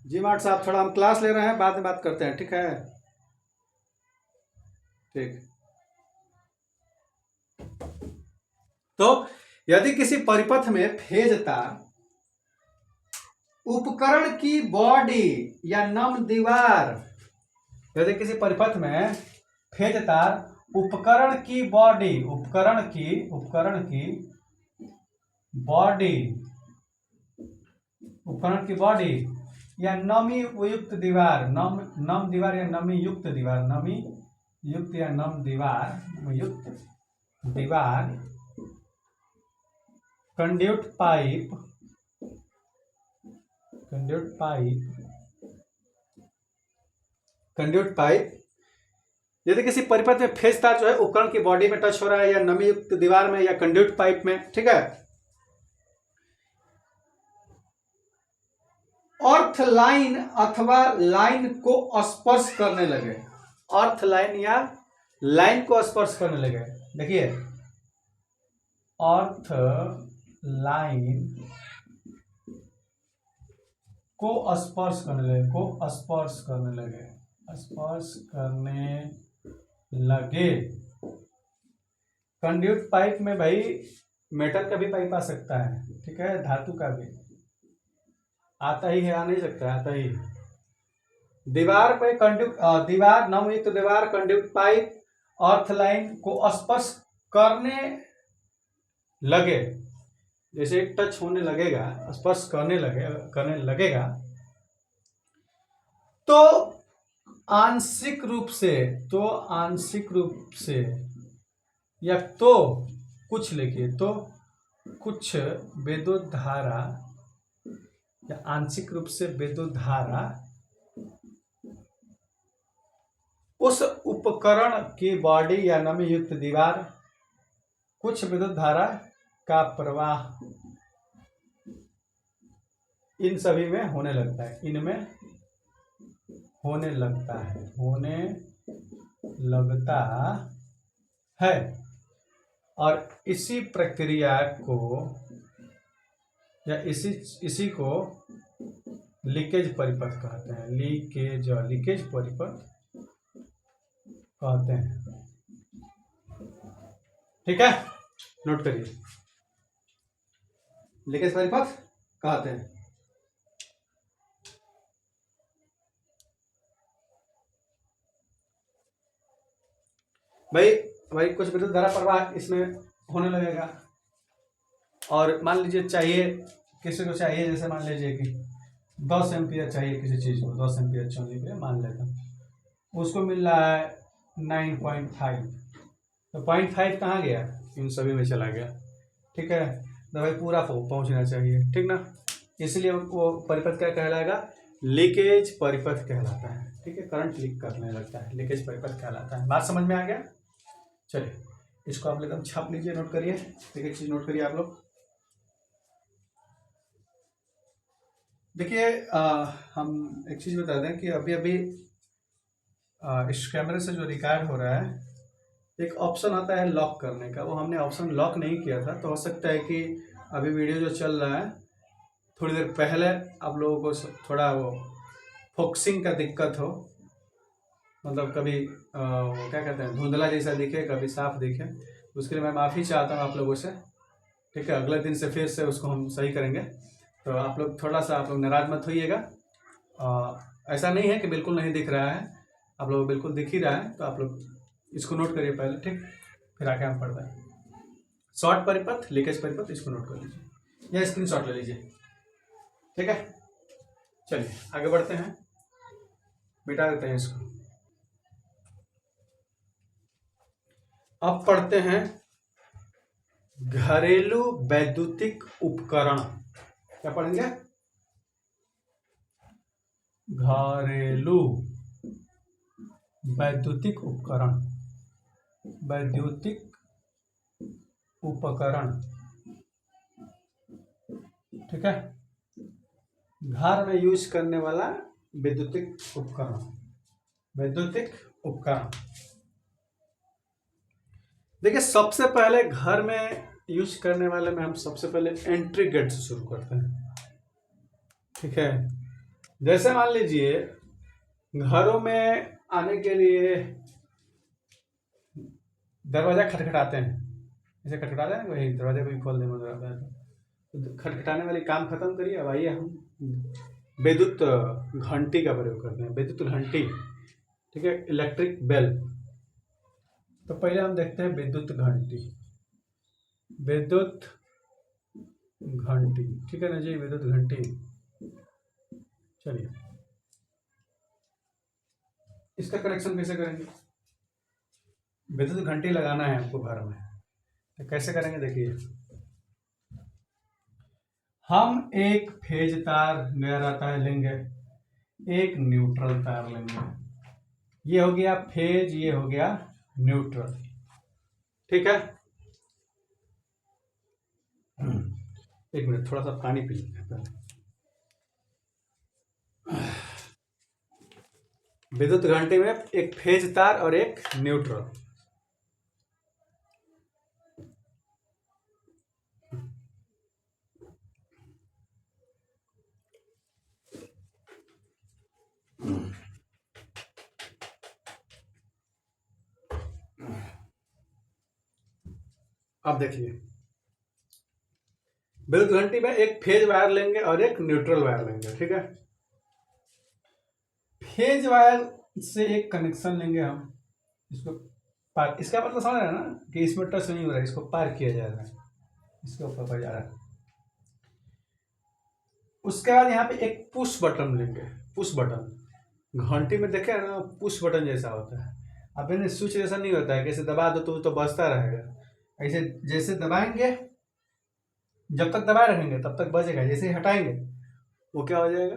जी मार्ट साहब, थोड़ा हम क्लास ले रहे हैं, बाद में बात करते हैं, ठीक है? ठीक। तो यदि किसी परिपथ में फेज तार उपकरण की बॉडी या नम दीवार, यदि किसी परिपथ में फेज तार उपकरण की बॉडी, उपकरण की बॉडी, उपकरण की बॉडी या नमी युक्त दीवार, नम दीवार या नमी युक्त दीवार, नमी युक्त या नम दीवार, युक्त दीवार, कंड्यूट पाइप, कंड्यूट पाइप, यदि किसी परिपथ में फेज तार जो है उपकरण की बॉडी में टच हो रहा है या नमी युक्त दीवार में या कंड्यूट पाइप में, ठीक है, अर्थ लाइन अथवा लाइन को स्पर्श करने लगे, अर्थ लाइन या लाइन को स्पर्श करने लगे, देखिए अर्थ लाइन को स्पर्श करने लगे, कंड्यूट पाइप में भाई मेटल का भी पाइप आ सकता है, ठीक है, धातु का भी आता ही है, आ नहीं सकता, आता ही। दीवार पे दीवार, नमयुक्त दीवार, कंड्यूट पाइप, अर्थ लाइन को स्पर्श करने लगे, जैसे एक टच होने लगेगा, स्पर्श करने लगेगा, तो आंशिक रूप से या तो कुछ लिखिए, तो कुछ विद्युत धारा या आंशिक रूप से विद्युत धारा उस उपकरण की बॉडी या नमी युक्त दीवार, कुछ विद्युत धारा का प्रवाह इन सभी में होने लगता है, इनमें होने लगता है, और इसी प्रक्रिया को या इसी को लीकेज परिपथ कहते हैं, लीकेज परिपथ कहते हैं, ठीक है, नोट करिए, लीकेज परिपथ कहते हैं। भाई कुछ विद्युत धारा प्रवाह इसमें होने लगेगा, और मान लीजिए चाहिए, किसी को चाहिए, जैसे मान लीजिए कि 10 एम्पियर चाहिए किसी चीज को, 10 एम्पियर चलने के लिए मान लेता हूँ, उसको मिल रहा है 9.5, तो 0.5 कहाँ गया, इन सभी में चला गया, ठीक है, तो भाई पूरा पहुंचना चाहिए, ठीक ना, इसलिए वो परिपथ क्या कहलाएगा, लीकेज परिपथ कहलाता है, ठीक है, करंट लीक करने लगता है, लीकेज परिपथ कहलाता है। बात समझ में आ गया? चलिए इसको आप एकदम छाप लीजिए, नोट करिए, एक चीज नोट करिए आप लोग। देखिए हम एक चीज बता दें कि अभी इस कैमरे से जो रिकॉर्ड हो रहा है, एक ऑप्शन आता है लॉक करने का, वो हमने ऑप्शन लॉक नहीं किया था, तो हो सकता है कि अभी वीडियो जो चल रहा है थोड़ी देर पहले आप लोगों को थोड़ा वो फोकसिंग का दिक्कत हो, मतलब कभी वो क्या कहते हैं, धुंधला जैसा दिखे, कभी साफ दिखे, उसके लिए मैं माफ़ी चाहता हूँ आप लोगों से, ठीक है, अगले दिन से फिर से उसको हम सही करेंगे, तो आप लोग थोड़ा सा आप लोग नाराज मत होइएगा, ऐसा नहीं है कि बिल्कुल नहीं दिख रहा है, आप लोग बिल्कुल दिख ही रहा है, तो आप लोग इसको नोट करिए पहले, ठीक, फिर आके हम पढ़ते हैं। शॉर्ट परिपथ, लीकेज परिपथ, इसको नोट कर लीजिए या स्क्रीनशॉट ले लीजिए, ठीक है। चलिए आगे बढ़ते हैं, मिटा देते हैं इसको। अब पढ़ते हैं घरेलू वैद्युतिक उपकरण। क्या पढ़ेंगे? घरेलू वैद्युतिक उपकरण, वैद्युतिक उपकरण, ठीक है, घर में यूज करने वाला वैद्युतिक उपकरण, वैद्युतिक उपकरण। देखिए सबसे पहले घर में यूज करने वाले में हम सबसे पहले एंट्री गेट से शुरू करते हैं। ठीक है, जैसे मान लीजिए घरों में आने के लिए दरवाजा खटखटाते हैं, जैसे खटखटाते हैं वही दरवाजा कोई खोल दे, तो खटखटाने वाली काम खत्म करिए। अब आइए हम विद्युत घंटी का प्रयोग करते हैं, विद्युत घंटी। ठीक है, इलेक्ट्रिक बेल। तो पहले हम देखते हैं विद्युत घंटी, विद्युत घंटी। ठीक है ना जी, विद्युत घंटी। चलिए इसका कनेक्शन कैसे करेंगे? विद्युत घंटी लगाना है आपको घर में, तो कैसे करेंगे देखिए। हम एक फेज तार नया रहता है लेंगे, एक न्यूट्रल तार लेंगे। ये हो गया फेज, ये हो गया न्यूट्रल। ठीक है, एक मिनट थोड़ा सा पानी पी लेते हैं पहले। विद्युत घंटी में एक फेज तार और एक न्यूट्रल। अब देखिए विद्युत घंटी में एक फेज वायर लेंगे और एक न्यूट्रल वायर लेंगे। ठीक है, फेज वायर से एक कनेक्शन लेंगे हम, इसको पार, इसका मतलब समझ रहे हैं ना कि इसमें टच नहीं हो रहा है, इसको पार किया जा रहा है, इसके ऊपर पर जा रहा है। उसके बाद यहाँ पे एक पुश बटन लेंगे, पुश बटन। घंटी में देखे ना पुश बटन जैसा होता है, अब इन्हें स्विच जैसा नहीं होता है, कैसे दबा दो तो बजता रहेगा। ऐसे जैसे दबाएंगे, जब तक दबाए रखेंगे तब तक बजेगा, जैसे ही हटाएंगे वो क्या हो जाएगा,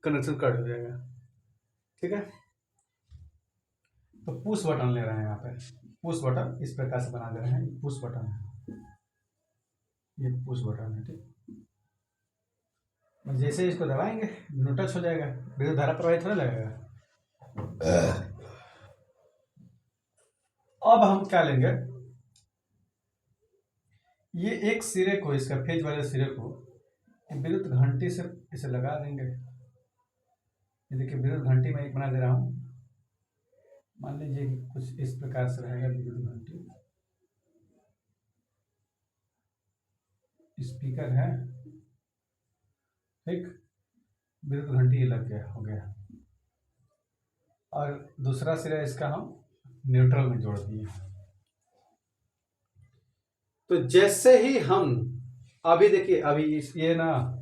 कनेक्शन कट हो जाएगा। ठीक है, तो पुश बटन ले रहे हैं यहाँ पे, पुश बटन इस प्रकार से बना दे रहे हैं, पुश बटन है, ये पुश बटन है। ठीक, जैसे इसको दबाएंगे नो टच हो जाएगा, विद्युत धारा प्रवाहित होने लगेगा। अब हम क्या लेंगे, ये एक सिरे को, इसका फेज वाले सिरे को विद्युत घंटी से इसे लगा देंगे। ये देखिए विद्युत घंटी में एक बना दे रहा हूँ, मान लीजिए कि कुछ इस प्रकार से रहेगा विद्युत घंटी। स्पीकर है, ठीक, विद्युत घंटी लग गया, हो गया। और दूसरा सिरा इसका हम न्यूट्रल में जोड़ दिए। तो जैसे ही हम अभी देखिए, अभी ये ना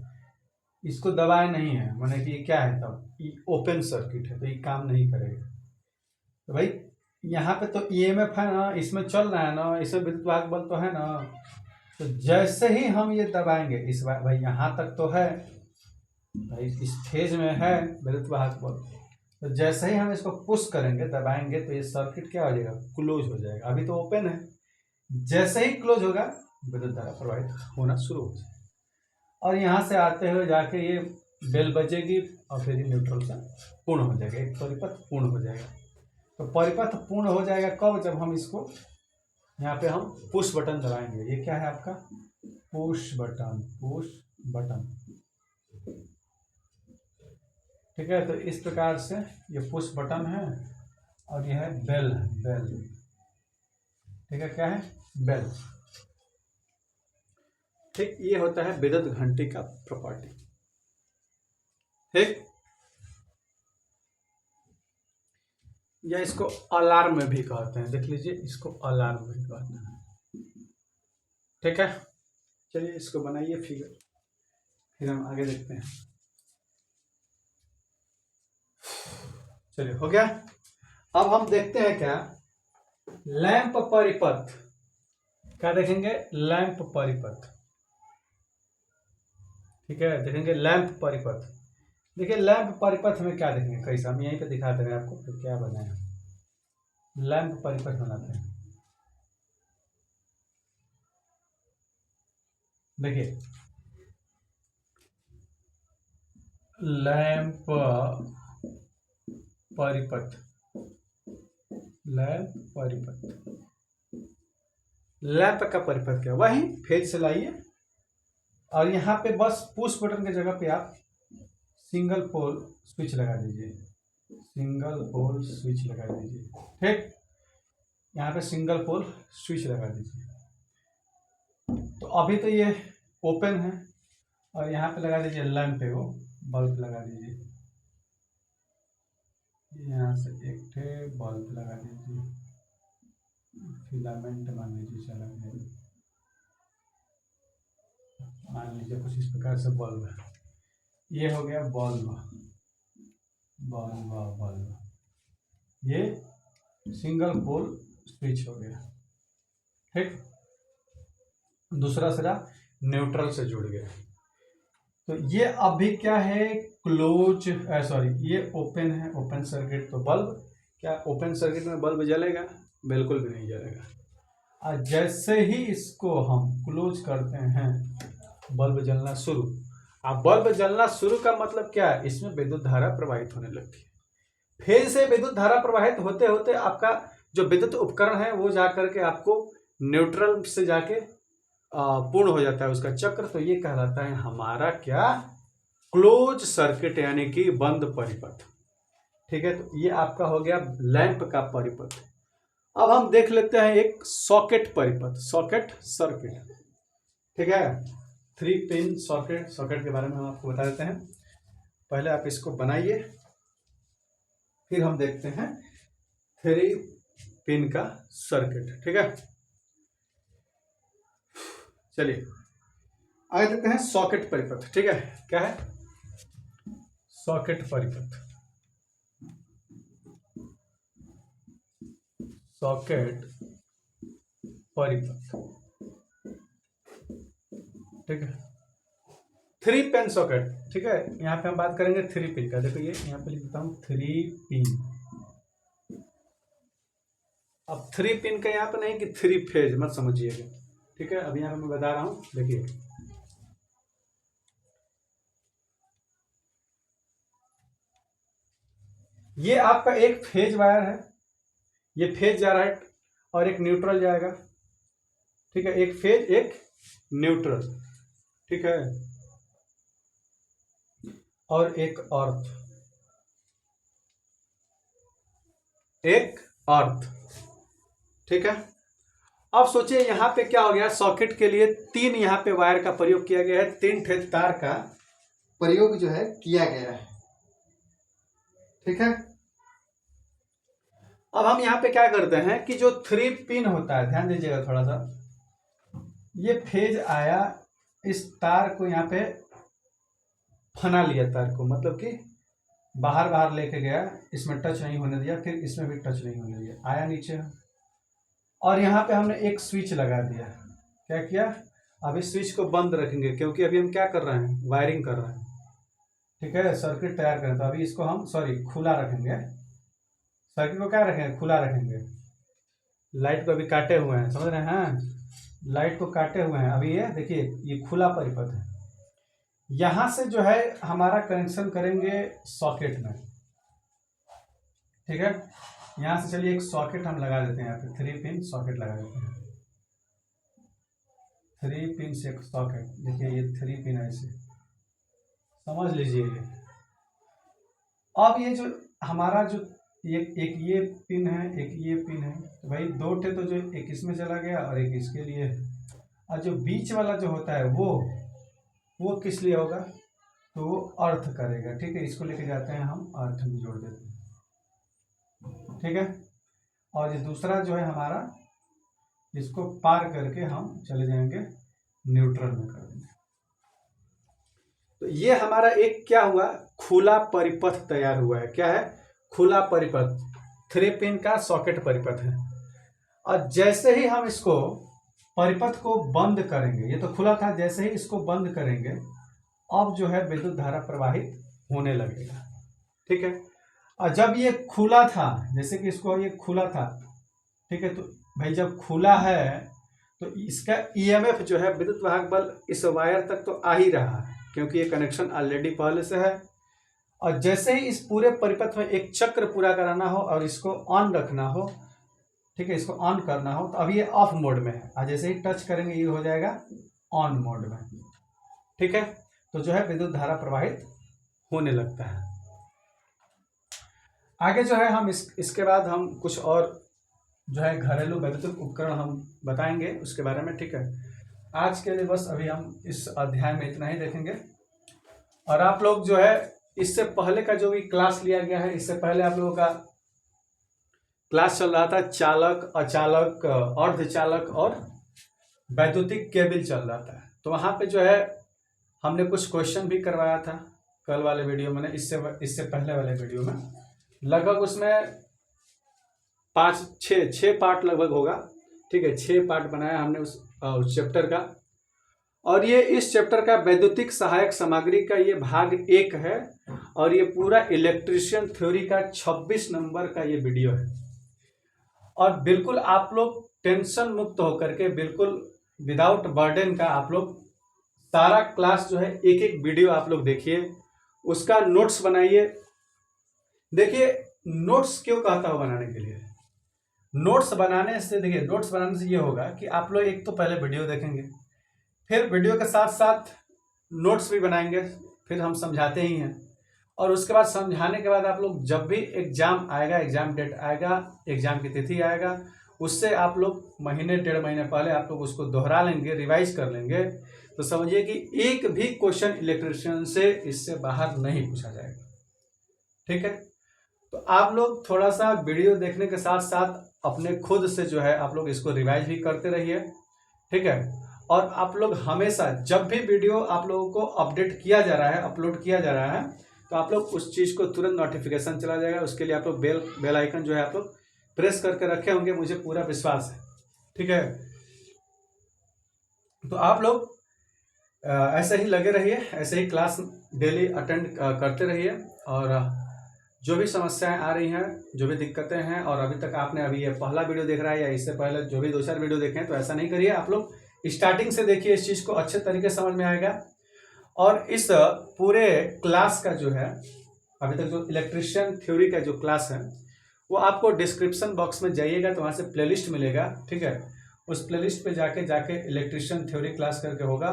इसको दबाए नहीं है, माने कि ये क्या है, तब ये ओपन सर्किट है तो ये काम नहीं करेगा। तो भाई यहाँ पे तो ईएमएफ है ना, इसमें चल रहा है ना, इसमें विद्युत वाहक बल तो है ना। तो जैसे ही हम ये दबाएंगे, इस बार भाई यहाँ तक तो है भाई, इस फेज में है विद्युत वाहक बल, तो जैसे ही हम इसको पुश करेंगे, दबाएंगे, तो ये सर्किट क्या हो जाएगा, क्लोज हो जाएगा। अभी तो ओपन है, जैसे ही क्लोज होगा विद्युत धारा प्रवाहित होना शुरू हो जाएगा, और यहाँ से आते हुए जाके ये बेल बजेगी और फिर ये न्यूट्रल से पूर्ण हो जाएगा, एक परिपथ पूर्ण हो जाएगा। तो परिपथ पूर्ण हो जाएगा कब, जब हम इसको यहाँ पे हम पुश बटन दबाएंगे। ये क्या है आपका पुश बटन, पुश बटन। ठीक है, तो इस प्रकार से ये पुश बटन है और ये है बेल, बेल। ठीक है, क्या है, बेल। ठीक, ये होता है विद्युत घंटी का प्रॉपर्टी। ठीक, या इसको अलार्म में भी कहते हैं, देख लीजिए इसको अलार्म भी कहते हैं। ठीक है, चलिए इसको बनाइए फिगर, फिर हम आगे देखते हैं। चलिए हो गया। अब हम देखते हैं क्या, लैंप परिपथ। क्या देखेंगे, लैंप परिपथ। ठीक है, देखेंगे लैंप परिपथ। देखिए लैंप परिपथ में क्या देखेंगे, कैसा, हम यहीं पे दिखा दे रहे हैं आपको तो क्या बनाया, लैंप परिपथ बनाते हैं। देखिए लैंप परिपथ, लैंप परिपथ, लैंप का परिपथ क्या, वही फेज से लाइए और यहाँ पे बस पुश बटन की जगह पे आप सिंगल पोल स्विच लगा दीजिए, सिंगल पोल स्विच लगा दीजिए। ठीक, यहाँ पे सिंगल पोल स्विच लगा दीजिए। तो अभी तो ये ओपन है और यहाँ पे लगा दीजिए लैंप पे वो बल्ब लगा दीजिए, यहाँ से एक ठे बल्ब लगा दीजिए, फिलामेंट मान लीजिए चला गया, मान लीजिए कुछ इस प्रकार से बल्ब है, ये हो गया बल्ब, बल्ब बल्ब, ये सिंगल पोल स्विच हो गया। ठीक, दूसरा सिरा न्यूट्रल से जुड़ गया। तो ये अभी क्या है, क्लोज, सॉरी ये ओपन है, ओपन सर्किट। तो बल्ब क्या ओपन सर्किट में बल्ब जलेगा? बिल्कुल भी नहीं जलेगा। और जैसे ही इसको हम क्लोज करते हैं बल्ब जलना शुरू। अब बल्ब जलना शुरू का मतलब क्या है, इसमें विद्युत धारा प्रवाहित होने लगती है। फेज से विद्युत धारा प्रवाहित होते होते आपका जो विद्युत उपकरण है वो जाकर के आपको न्यूट्रल से जाके पूर्ण हो जाता है उसका चक्र। तो ये कहलाता है हमारा क्या, क्लोज सर्किट, यानी कि बंद परिपथ। ठीक है, तो ये आपका हो गया लैंप का परिपथ। अब हम देख लेते हैं एक सॉकेट परिपथ, सॉकेट सर्किट। ठीक है, 3 पिन सॉकेट, सॉकेट के बारे में हम आपको बता देते हैं। पहले आप इसको बनाइए, फिर हम देखते हैं 3 पिन का सर्किट। ठीक है, चलिए आगे देखते हैं सॉकेट परिपथ। ठीक है, क्या है सॉकेट परिपथ, सॉकेट परिपथ। ठीक है, 3 पिन सॉकेट। ठीक है, यहाँ पे हम बात करेंगे 3 पिन का। देखो ये यहाँ पे लिख देता हूँ 3 पिन। अब 3 पिन का यहाँ पे नहीं कि 3 फेज, मत समझिएगा। ठीक है, अभी यहाँ पे मैं बता रहा हूँ, देखिए ये आपका एक फेज वायर है, ये फेज जा रहा है और एक न्यूट्रल जाएगा। ठीक है, एक फेज एक न्यूट्रल। ठीक है, और एक अर्थ, एक अर्थ। ठीक है, अब सोचिए यहाँ पे क्या हो गया, सॉकेट के लिए 3 यहाँ पे वायर का प्रयोग किया गया है, 3 ठे तार का प्रयोग जो है किया गया है। ठीक है, अब हम यहाँ पे क्या करते हैं कि जो 3 पिन होता है, ध्यान दीजिएगा थोड़ा सा, ये फेज आया, इस तार को यहाँ पे फना लिया, तार को मतलब कि बाहर बाहर लेके गया, इसमें टच नहीं होने दिया, फिर इसमें भी टच नहीं होने दिया, आया नीचे। और यहाँ पे हमने एक स्विच लगा दिया। क्या किया, अभी स्विच को बंद रखेंगे क्योंकि अभी हम क्या कर रहे हैं, वायरिंग कर रहे हैं। ठीक है, सर्किट तैयार करें, तो अभी इसको हम खुला रखेंगे, सर्किट को क्या रखेंगे, खुला रखेंगे। लाइट को अभी काटे हुए हैं, समझ रहे हैं, लाइट को काटे हुए हैं। अभी ये देखिए ये खुला परिपथ है, यहां से जो है हमारा कनेक्शन करेंगे सॉकेट में। ठीक है, यहां से चलिए एक सॉकेट हम लगा देते हैं, यहाँ पे 3 पिन सॉकेट लगा देते हैं, 3 पिन से एक सॉकेट। देखिए ये 3 पिन ऐसे समझ लीजिए। अब ये जो हमारा जो एक ये पिन है, एक ये पिन है, तो भाई 2 थे, तो जो एक इसमें चला गया और एक इसके लिए है। और जो बीच वाला जो होता है वो किस लिए होगा, तो वो अर्थ करेगा। ठीक है, इसको लेके जाते हैं हम अर्थ में जोड़ देते हैं। ठीक है, और ये दूसरा जो है हमारा, इसको पार करके हम चले जाएंगे न्यूट्रल में कर देंगे। तो ये हमारा एक क्या हुआ, खुला परिपथ तैयार हुआ है। क्या है, खुला परिपथ, 3 पिन का सॉकेट परिपथ है। और जैसे ही हम इसको परिपथ को बंद करेंगे, ये तो खुला था, जैसे ही इसको बंद करेंगे अब जो है विद्युत धारा प्रवाहित होने लगेगा। ठीक है, और जब ये खुला था, जैसे कि इसको ये खुला था, ठीक है, तो भाई जब खुला है तो इसका ईएमएफ जो है, विद्युत वाहक बल, इस वायर तक तो आ ही रहा है क्योंकि ये कनेक्शन ऑलरेडी पहले से है। और जैसे ही इस पूरे परिपथ में एक चक्र पूरा कराना हो और इसको ऑन रखना हो, ठीक है, इसको ऑन करना हो, तो अब ये ऑफ मोड में है, और जैसे ही टच करेंगे ये हो जाएगा ऑन मोड में। ठीक है, तो जो है विद्युत धारा प्रवाहित होने लगता है। आगे जो है हम इसके बाद हम कुछ और जो है घरेलू वैद्युतिक उपकरण हम बताएंगे उसके बारे में। ठीक है, आज के लिए बस अभी हम इस अध्याय में इतना ही देखेंगे। और आप लोग जो है इससे पहले का जो भी क्लास लिया गया है, इससे पहले आप लोगों का क्लास चल रहा था चालक, अचालक, अर्धचालक और वैद्युतिक केबल चल रहा था। तो वहाँ पे जो है हमने कुछ क्वेश्चन भी करवाया था कल वाले वीडियो में, इससे पहले वाले वीडियो में। लगभग उसमें 5-6 पार्ट लगभग होगा। ठीक है, 6 पार्ट बनाया हमने उस चैप्टर का। और ये इस चैप्टर का वैद्युतिक सहायक सामग्री का ये भाग 1 है, और ये पूरा इलेक्ट्रिशियन थ्योरी का 26 नंबर का ये वीडियो है। और बिल्कुल आप लोग टेंशन मुक्त होकर के, बिल्कुल विदाउट बर्डन का आप लोग सारा क्लास जो है एक एक वीडियो आप लोग देखिए, उसका नोट्स बनाइए। देखिए नोट्स क्यों कहता हूँ बनाने के लिए, नोट्स बनाने से, देखिए नोट्स बनाने से ये होगा कि आप लोग एक तो पहले वीडियो देखेंगे, फिर वीडियो के साथ साथ नोट्स भी बनाएंगे, फिर हम समझाते ही हैं। और उसके बाद समझाने के बाद आप लोग जब भी एग्जाम आएगा, एग्जाम डेट आएगा, एग्जाम की तिथि आएगा, उससे आप लोग महीने 1.5 महीने पहले आप लोग उसको दोहरा लेंगे, रिवाइज कर लेंगे, तो समझिए कि एक भी क्वेश्चन इलेक्ट्रिशियन से इससे बाहर नहीं पूछा जाएगा। ठीक है, तो आप लोग थोड़ा सा वीडियो देखने के साथ साथ अपने खुद से जो है आप लोग इसको रिवाइज भी करते रहिए। ठीक है, और आप लोग हमेशा जब भी वीडियो आप लोगों को अपडेट किया जा रहा है, अपलोड किया जा रहा है, तो आप लोग उस चीज़ को तुरंत नोटिफिकेशन चला जाएगा। उसके लिए आप लोग बेल आइकन जो है आप लोग प्रेस करके रखे होंगे, मुझे पूरा विश्वास है। ठीक है, तो आप लोग ऐसे ही लगे रहिए, ऐसे ही क्लास डेली अटेंड करते रहिए। और जो भी समस्याएं आ रही हैं, जो भी दिक्कतें हैं, और अभी तक आपने अभी ये पहला वीडियो देख रहा है या इससे पहले जो भी 2-4 वीडियो देखे हैं, तो ऐसा नहीं करिए। आप लोग स्टार्टिंग से देखिए, इस चीज़ को अच्छे तरीके से समझ में आएगा। और इस पूरे क्लास का जो है अभी तक जो इलेक्ट्रिशियन थ्योरी का जो क्लास है, वो आपको डिस्क्रिप्शन बॉक्स में जाइएगा तो वहाँ से प्लेलिस्ट मिलेगा। ठीक है, उस प्लेलिस्ट पे जाके इलेक्ट्रिशियन थ्योरी क्लास करके होगा,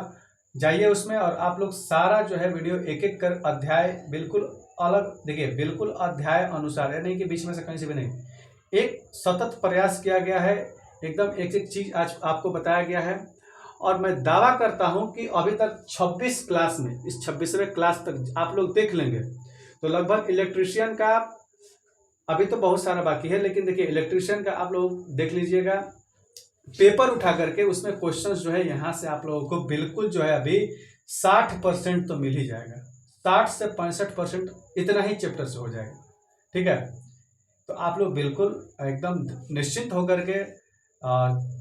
जाइए उसमें, और आप लोग सारा जो है वीडियो एक एक कर अध्याय बिल्कुल अलग देखिए, बिल्कुल अध्याय अनुसार है, नहीं कि बीच में से कहीं से भी नहीं, एक सतत प्रयास किया गया है, एकदम एक एक चीज आज आपको बताया गया है। और मैं दावा करता हूं कि अभी तक 26 क्लास में, इस 26वें क्लास तक आप लोग देख लेंगे तो लगभग इलेक्ट्रिशियन का अभी तो बहुत सारा बाकी है, लेकिन देखिए इलेक्ट्रिशियन का आप लोग देख लीजिएगा, पेपर उठा करके उसमें क्वेश्चंस जो है यहाँ से आप लोगों को बिल्कुल जो है अभी 60% तो मिल ही जाएगा, 60 से 65% इतना ही चैप्टर से हो जाएगा। ठीक है, तो आप लोग बिल्कुल एकदम निश्चिंत होकर के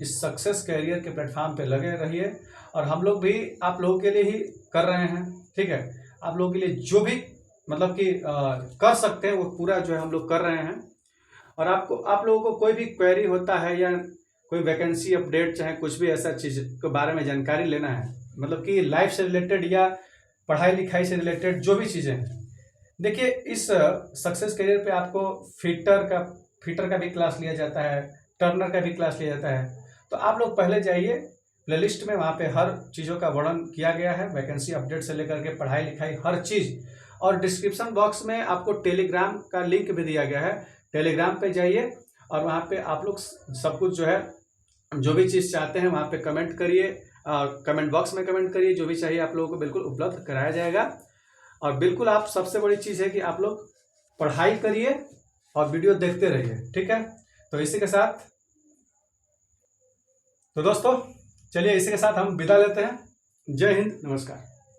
इस सक्सेस कैरियर के प्लेटफॉर्म पे लगे रहिए। और हम लोग भी आप लोगों के लिए ही कर रहे हैं। ठीक है, आप लोगों के लिए जो भी मतलब कि कर सकते हैं वो पूरा जो है हम लोग कर रहे हैं। और आप लोगों को कोई भी क्वेरी होता है या कोई वैकेंसी अपडेट, चाहे कुछ भी ऐसा चीज़ के बारे में जानकारी लेना है, मतलब कि लाइफ से रिलेटेड या पढ़ाई लिखाई से रिलेटेड जो भी चीज़ें हैं, देखिए इस सक्सेस करियर पे आपको फीटर का भी क्लास लिया जाता है, टर्नर का भी क्लास लिया जाता है। तो आप लोग पहले जाइए प्लेलिस्ट में, वहाँ पे हर चीज़ों का वर्णन किया गया है, वैकेंसी अपडेट से लेकर के पढ़ाई लिखाई हर चीज़। और डिस्क्रिप्शन बॉक्स में आपको टेलीग्राम का लिंक भी दिया गया है, टेलीग्राम पे जाइए और वहाँ पे आप लोग सब कुछ जो है, जो भी चीज़ चाहते हैं वहाँ पे कमेंट करिए, कमेंट बॉक्स में कमेंट करिए, जो भी चाहिए आप लोगों को बिल्कुल उपलब्ध कराया जाएगा। और बिल्कुल आप सबसे बड़ी चीज़ है कि आप लोग पढ़ाई करिए और वीडियो देखते रहिए। ठीक है, तो इसी के साथ, तो दोस्तों चलिए इसी के साथ हम विदा लेते हैं। जय हिंद, नमस्कार।